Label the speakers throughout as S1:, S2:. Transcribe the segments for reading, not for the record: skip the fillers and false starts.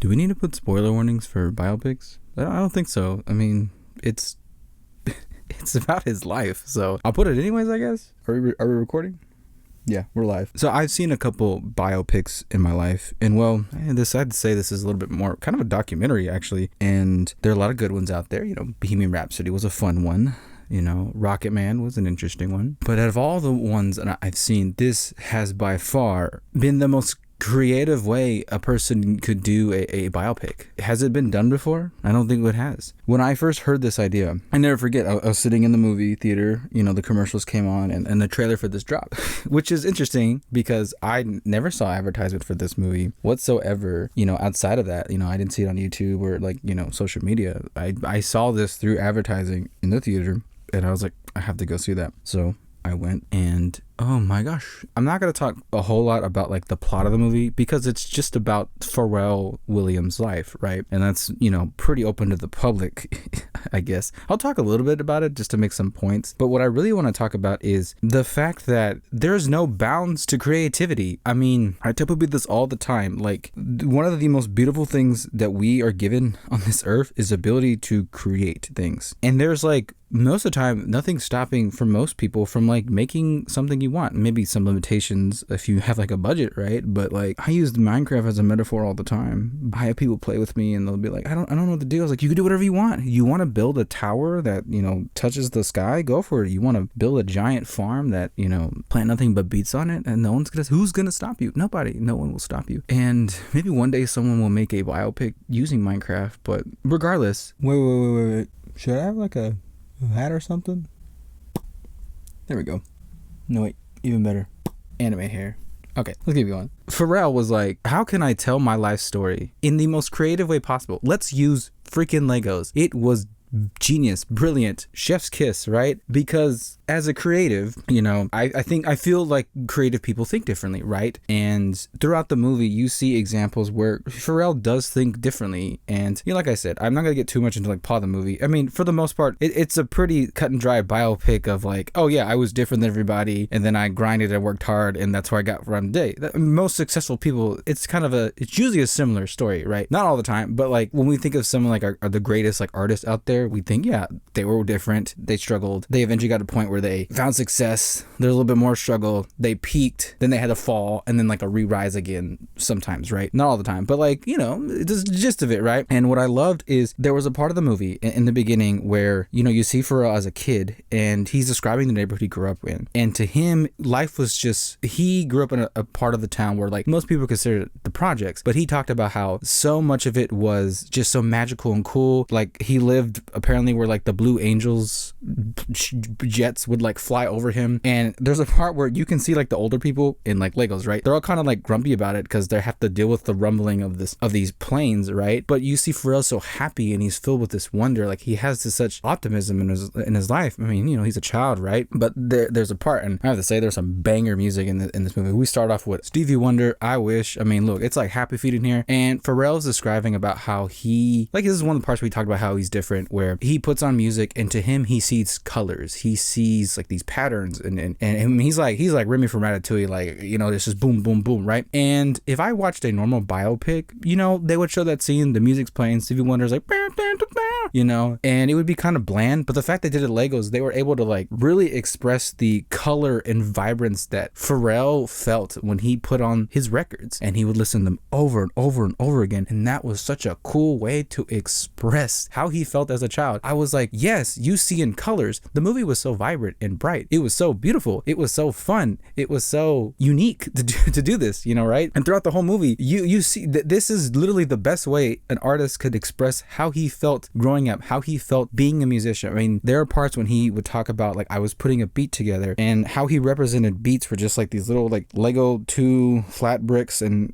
S1: Do we need to put spoiler warnings for biopics? I don't think so. I mean, it's it's about his life, so I'll put it anyways, I guess. Are we recording? Yeah, we're live. So I've seen a couple biopics in my life, and well, I'd say this is a little bit more kind of a documentary, actually, and there are a lot of good ones out there. You know, Bohemian Rhapsody was a fun one. You know, Rocket Man was an interesting one. But out of all the ones that I've seen, this has by far been the most creative way a person could do a biopic. Has it been done before? I don't think it has. When I first heard this idea, I never forget, I was sitting in the movie theater, you know, the commercials came on and the trailer for this dropped, which is interesting because I never saw advertisement for this movie whatsoever, you know, outside of that. You know, I didn't see it on YouTube or like, you know, social media. I saw this through advertising in the theater and I was like, I have to go see that. So I went and oh my gosh, I'm not going to talk a whole lot about like the plot of the movie because it's just about Pharrell Williams' life, right? And that's, you know, pretty open to the public, I guess. I'll talk a little bit about it just to make some points. But what I really want to talk about is the fact that there's no bounds to creativity. I mean, I tell people this all the time. Like, one of the most beautiful things that we are given on this earth is the ability to create things. And there's like, most of the time, nothing stopping for most people from like making something you want. Maybe some limitations if you have like a budget, right? But like, I use Minecraft as a metaphor all the time. I have people play with me and they'll be like, I don't know what to do. I was like, you can do whatever you want. You want to build a tower that, you know, touches the sky? Go for it. You want to build a giant farm that, you know, plant nothing but beets on it and who's gonna stop you? Nobody. No one will stop you. And maybe one day someone will make a biopic using Minecraft, but regardless. Wait. Should I have like a hat or something? There we go. No, wait, even better. Anime hair. Okay, let's keep going. Pharrell was like, how can I tell my life story in the most creative way possible? Let's use freaking Legos. It was genius, brilliant, chef's kiss, right? Because as a creative, you know, I feel like creative people think differently, right? And throughout the movie, you see examples where Pharrell does think differently. And, you know, like I said, I'm not going to get too much into like plot of the movie. I mean, for the most part, it's a pretty cut and dry biopic of like, oh yeah, I was different than everybody. And then I grinded and worked hard. And that's where I got from today. Most successful people, it's usually a similar story, right? Not all the time, but like when we think of someone like are the greatest like artists out there, we think, yeah, they were different. They struggled. They eventually got to a point where they found success. There's a little bit more struggle. They peaked. Then they had to fall and then like a re-rise again sometimes, right? Not all the time, but like, you know, it's the gist of it, right? And what I loved is there was a part of the movie in the beginning where, you know, you see Pharrell as a kid and he's describing the neighborhood he grew up in. And to him, life was just, he grew up in a part of the town where like most people consider it the projects, but he talked about how so much of it was just so magical and cool. Like he lived apparently where like the Blue Angels jets would like fly over him, and there's a part where you can see like the older people in like Legos, right? They're all kind of like grumpy about it because they have to deal with the rumbling of these planes, right? But you see Pharrell so happy and he's filled with this wonder, like he has this such optimism in his life. I mean, you know, he's a child, right? But there's a part, and I have to say there's some banger music in this movie. We start off with Stevie Wonder, I Wish. I mean, look, it's like Happy Feet in here, and Pharrell's describing about how he, like, this is one of the parts where he talked about how he's different, where he puts on music and to him he sees colors, he sees like these patterns, and he's like Remy from Ratatouille, like, you know, this is boom boom boom, right? And if I watched a normal biopic, you know, they would show that scene, the music's playing, Stevie Wonder's like, you know, and it would be kind of bland. But the fact they did it Legos, they were able to like really express the color and vibrance that Pharrell felt when he put on his records, and he would listen to them over and over and over again. And that was such a cool way to express how he felt as a child. I was like, yes, you see in colors. The movie was so vibrant and bright. It was so beautiful. It was so fun. It was so unique to do this, you know, right? And throughout the whole movie, you see that this is literally the best way an artist could express how he felt growing up, how he felt being a musician. I mean, there are parts when he would talk about like, I was putting a beat together, and how he represented beats were just like these little like Lego 2 flat bricks, and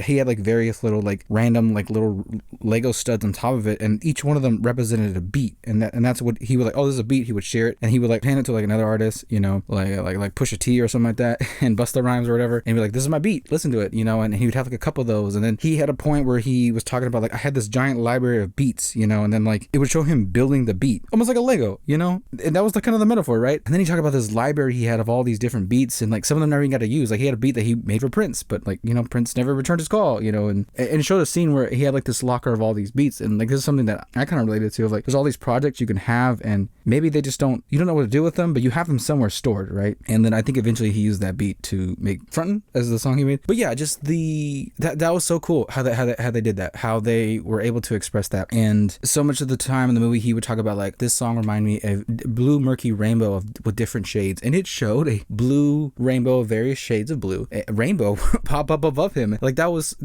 S1: he had like various little like random like little Lego studs on top of it, and each one of them represented a beat, and that's what he would like, oh, this is a beat. He would share it, and he would like hand it to like another artist, you know, like Pusha T or something like that, and Busta Rhymes or whatever, and be like, this is my beat, listen to it, you know. And he would have like a couple of those, and then he had a point where he was talking about like, I had this giant library of beats, you know, and then like like it would show him building the beat, almost like a Lego, you know? And that was the kind of the metaphor, right? And then he talked about this library he had of all these different beats, and like some of them never even got to use. Like he had a beat that he made for Prince, but like, you know, Prince never returned his call, you know, and it showed a scene where he had like this locker of all these beats, and like this is something that I kind of related to, of like there's all these projects you can have, and maybe they just you don't know what to do with them, but you have them somewhere stored, right? And then I think eventually he used that beat to make Frontin' as the song he made. But yeah, just that was so cool how they did that, how they were able to express that. And so much of the time in the movie he would talk about like, this song reminded me of blue murky rainbow with different shades, and it showed a blue rainbow of various shades of blue, a rainbow pop up above him. Like that was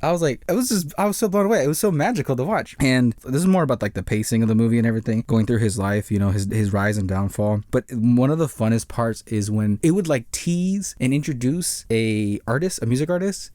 S1: I was like, I was so blown away. It was so magical to watch. And this is more about like the pacing of the movie and everything, going through his life, you know, his rise and downfall. But one of the funnest parts is when it would like tease and introduce a music artist.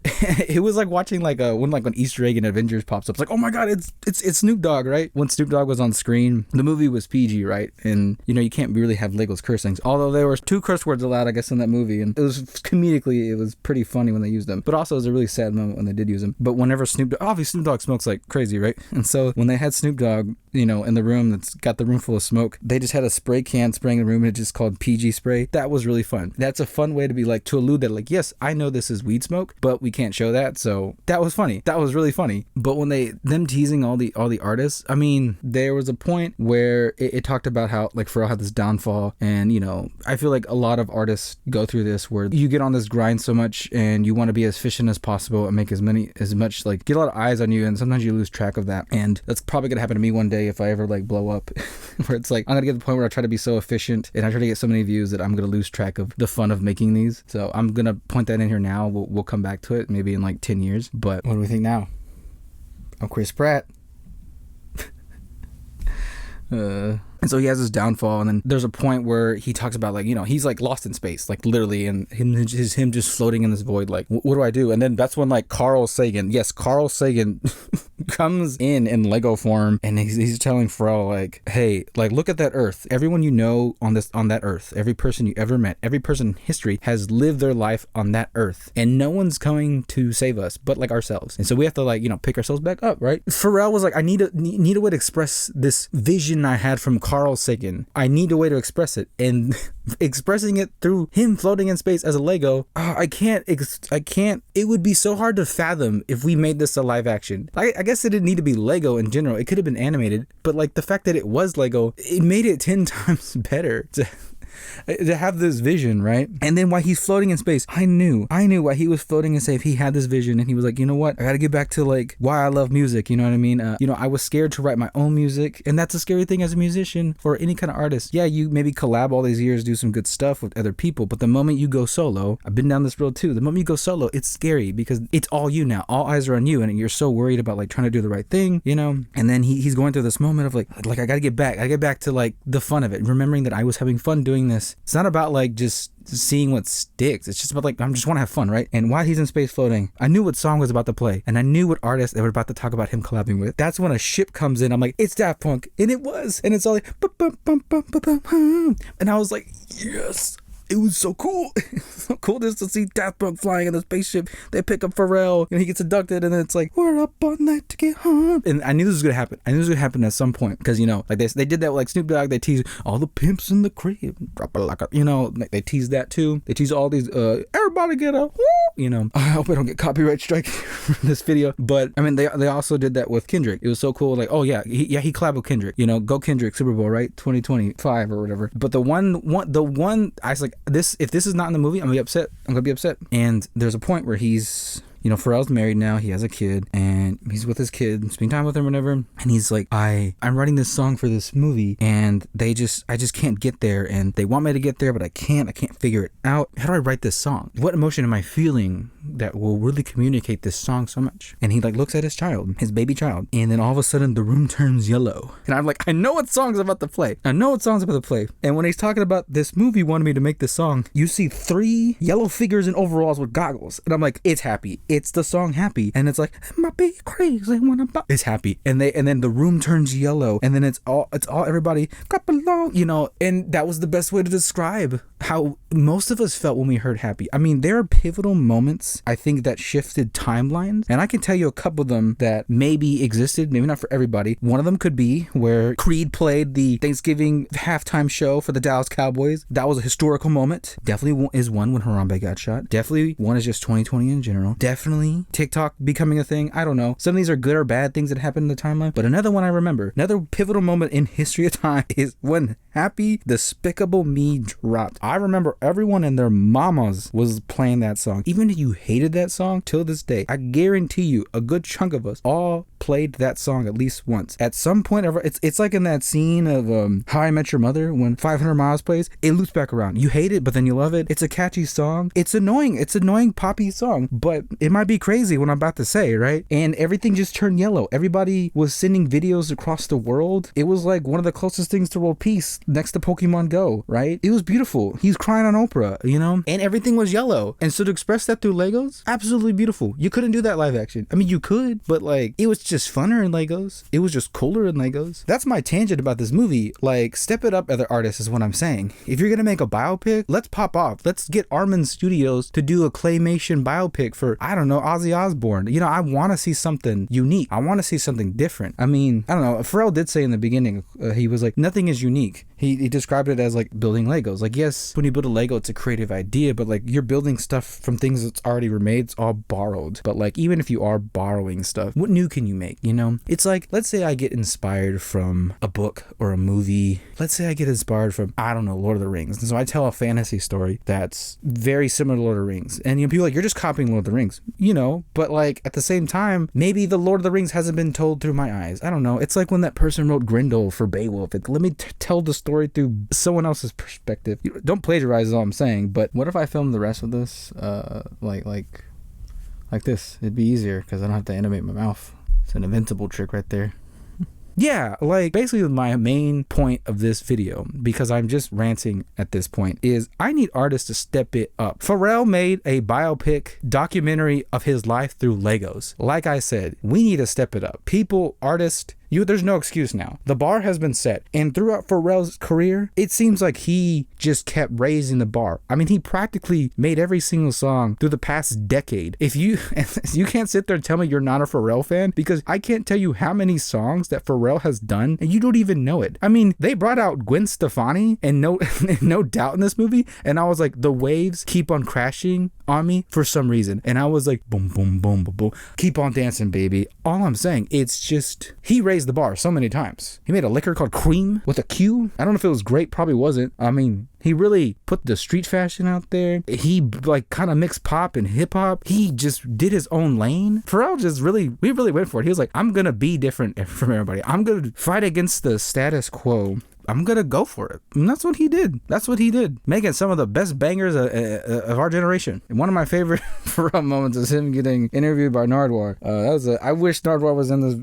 S1: It was like watching like when Easter egg in Avengers pops up. It's like, oh my god, it's Snoop Dogg, right? When Snoop Dogg was on screen, the movie was PG, right? And you know, you can't really have Legos cursings, although there were 2 curse words allowed, I guess, in that movie, and it was comedically, it was pretty funny when they used them, but also it was a really sad moment when they did use them. But whenever obviously Snoop Dogg smokes like crazy, right? And so when they had Snoop Dogg, you know, in the room that's got the room full of smoke, they just had a spray can spraying the room, and it just called PG spray. That was really fun. That's a fun way to be like, to allude that like, yes, I know this is weed smoke, but we can't show that. So that was funny. That was really funny. But when them teasing all the artists, I mean, there was a point where it talked about how like Pharrell had this downfall, and you know, I feel like a lot of artists go through this where you get on this grind so much and you want to be as efficient as possible and make as much like, get a lot of eyes on you, and sometimes you lose track of that. And that's probably gonna happen to me one day if I ever like blow up, where it's like I'm gonna get to the point where I try to be so efficient and I try to get so many views that I'm gonna lose track of the fun of making these. So I'm gonna point that in here now. We'll come back to it maybe in like 10 years. But what do we think now? I'm Chris Pratt. And so he has his downfall, and then there's a point where he talks about like, you know, he's like lost in space, like literally, and him just floating in this void, like, what do I do? And then that's when like Carl Sagan comes in Lego form, and he's telling Pharrell like, hey, like, look at that Earth. Everyone you know on that Earth, every person you ever met, every person in history has lived their life on that Earth, and no one's coming to save us but like ourselves. And so we have to like, you know, pick ourselves back up, right? Pharrell was like, I need a way to express this vision I had from Carl Sagan. I need a way to express it, and expressing it through him floating in space as a Lego, I can't. It would be so hard to fathom if we made this a live action. I guess it didn't need to be Lego in general. It could have been animated, but like the fact that it was Lego, it made it 10 times better to have this vision, right? And then while he's floating in space, I knew why he was floating in space. He had this vision, and he was like, you know what? I gotta get back to like why I love music. You know what I mean? You know, I was scared to write my own music, and that's a scary thing as a musician or any kind of artist. Yeah, you maybe collab all these years, do some good stuff with other people, but the moment you go solo, I've been down this road too. The moment you go solo, it's scary because it's all you now. All eyes are on you, and you're so worried about like trying to do the right thing, you know? And then he's going through this moment of like I gotta get back to like the fun of it, remembering that I was having fun doing this. It's not about like just seeing what sticks. It's just about like, I just want to have fun, right? And while he's in space floating, I knew what song was about to play, and I knew what artist they were about to talk about him collabing with. That's when a ship comes in. I'm like, it's Daft Punk, and it was, and it's all like, and I was like, yes. It was so cool. So cool just to see Daft Punk flying in the spaceship. They pick up Pharrell, and he gets abducted, and then it's like, we're up all night to get home. And I knew this was gonna happen. I knew this was gonna happen at some point, because you know, like they did that with like Snoop Dogg. They tease all the pimps in the crib, drop it like a, you know, they tease that too. They tease all these everybody get up, you know. I hope I don't get copyright strike from this video, but I mean they also did that with Kendrick. It was so cool. Like, oh yeah, he collabed with Kendrick. You know, go Kendrick, Super Bowl, right, 2025 or whatever. But the one I was like, this, if this is not in the movie, I'm gonna be upset. And there's a point where he's, you know, Pharrell's married now, he has a kid, and he's with his kid, spending time with him, whatever, and he's like, I'm writing this song for this movie, and I just can't get there, and they want me to get there, but I can't figure it out. How do I write this song? What emotion am I feeling that will really communicate this song so much? And he like looks at his child, his baby child, and then all of a sudden the room turns yellow, and I'm like, I know what song's about to play. And when he's talking about this movie wanted me to make this song, you see 3 yellow figures in overalls with goggles, and I'm like, it's Happy. It's the song Happy, and it's like, am I be crazy when I'm it's Happy, and then the room turns yellow, and then it's all everybody clap along, you know. And that was the best way to describe how most of us felt when we heard Happy. I mean, there are pivotal moments moments, I think, that shifted timelines. And I can tell you a couple of them that maybe existed, maybe not for everybody. One of them could be where Creed played the Thanksgiving halftime show for the Dallas Cowboys. That was a historical moment. Definitely is one when Harambe got shot. Definitely one is just 2020 in general. Definitely TikTok becoming a thing. I don't know. Some of these are good or bad things that happened in the timeline. But another one I remember, another pivotal moment in history of time is when Happy Despicable Me dropped. I remember everyone and their mamas was playing that song. Even if you hated that song, till this day, I guarantee you a good chunk of us all played that song at least once. At some point ever, it's like in that scene of How I Met Your Mother when 500 Miles plays, it loops back around. You hate it, but then you love it. It's a catchy song. It's annoying poppy song, but it might be crazy what I'm about to say, right? And everything just turned yellow. Everybody was sending videos across the world. It was like one of the closest things to world peace next to Pokemon Go, right? It was beautiful. He's crying on Oprah, you know? And everything was yellow. And so to express that through Legos, absolutely beautiful. You couldn't do that live action. I mean, you could, but like, it was just funner in Legos. It was just cooler in Legos. That's my tangent about this movie. Like, step it up, other artists, is what I'm saying. If you're gonna make a biopic, let's pop off. Let's get Armin Studios to do a claymation biopic for, I don't know, Ozzy Osbourne. You know, I want to see something unique. I want to see something different. I mean, I don't know. Pharrell did say in the beginning, he was like, nothing is unique. He described it as like building Legos. Like, yes, when you build a Lego, it's a creative idea, but like you're building stuff from things that's already remade. It's all borrowed. But like, even if you are borrowing stuff, what new can you make? You know, it's like, let's say I get inspired from a book or a movie. Let's say I get inspired from, I don't know, Lord of the Rings. And so I tell a fantasy story that's very similar to Lord of the Rings. And you know, people are like, you're just copying Lord of the Rings, you know, but like at the same time, maybe the Lord of the Rings hasn't been told through my eyes. I don't know. It's like when that person wrote Grendel for Beowulf. Let me tell the story through someone else's perspective. Don't plagiarize, is all I'm saying. But what if I filmed the rest of this like this? It'd be easier because I don't have to animate my mouth. It's an invincible trick right there. Yeah, like basically my main point of this video, because I'm just ranting at this point, is I need artists to step it up. Pharrell made a biopic documentary of his life through Legos. Like I said, we need to step it up. People, artists, there's no excuse now. The bar has been set. And throughout Pharrell's career, it seems like he just kept raising the bar. I mean, he practically made every single song through the past decade. If you can't sit there and tell me you're not a Pharrell fan, because I can't tell you how many songs that Pharrell has done and you don't even know it. I mean, they brought out Gwen Stefani and no doubt in this movie, and I was like, the waves keep on crashing on me for some reason, and I was like, boom, boom, boom, boom, boom, keep on dancing, baby. All I'm saying, it's just, he raised the bar so many times. He made a liquor called Cream with a Q. I don't know if it was great, probably wasn't. I mean, he really put the street fashion out there. He like kind of mixed pop and hip hop. He just did his own lane. Pharrell just we really went for it. He was like, I'm gonna be different from everybody. I'm gonna fight against the status quo. I'm gonna go for it. And that's what he did. Making some of the best bangers of our generation. And one of my favorite Pharrell moments is him getting interviewed by Nardwuar. I wish Nardwuar was in this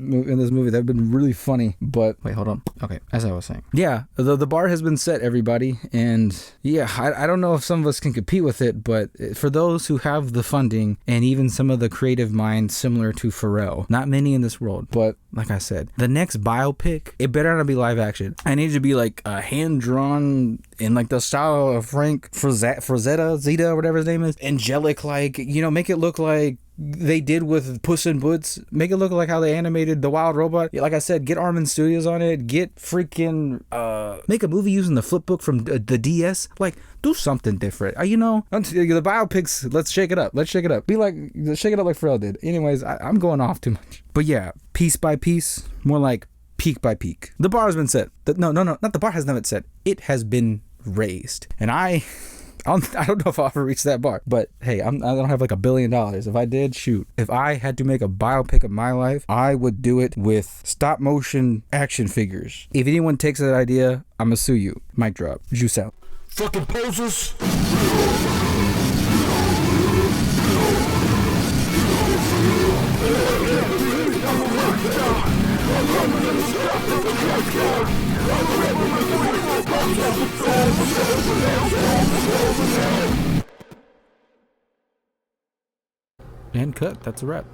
S1: movie. That'd been really funny. But wait, hold on. Okay, as I was saying, yeah, the bar has been set, everybody, and yeah, I don't know if some of us can compete with it, but for those who have the funding and even some of the creative minds similar to Pharrell, not many in this world, but like I said, the next biopic, it better not be live action. I need it to be like hand drawn in like the style of Frank Frazetta, whatever his name is, angelic, like, you know, make it look like they did with Puss in Boots. Make it look like how they animated the Wild Robot. Like I said, get Armin Studios on it. Get freaking make a movie using the flip book from the DS. Like, do something different. You know, the biopics. Let's shake it up. Be like, shake it up like Pharrell did. Anyways, I'm going off too much. But yeah, piece by piece, more like peak by peak. The bar has been set. No, not the bar has never been set. It has been raised, and I don't know if I'll ever reach that bar, but hey, I don't have like $1 billion. If I did, shoot. If I had to make a biopic of my life, I would do it with stop motion action figures. If anyone takes that idea, I'm gonna sue you. Mic drop. Juice out.
S2: Fucking posers.
S1: And cut. That's a wrap.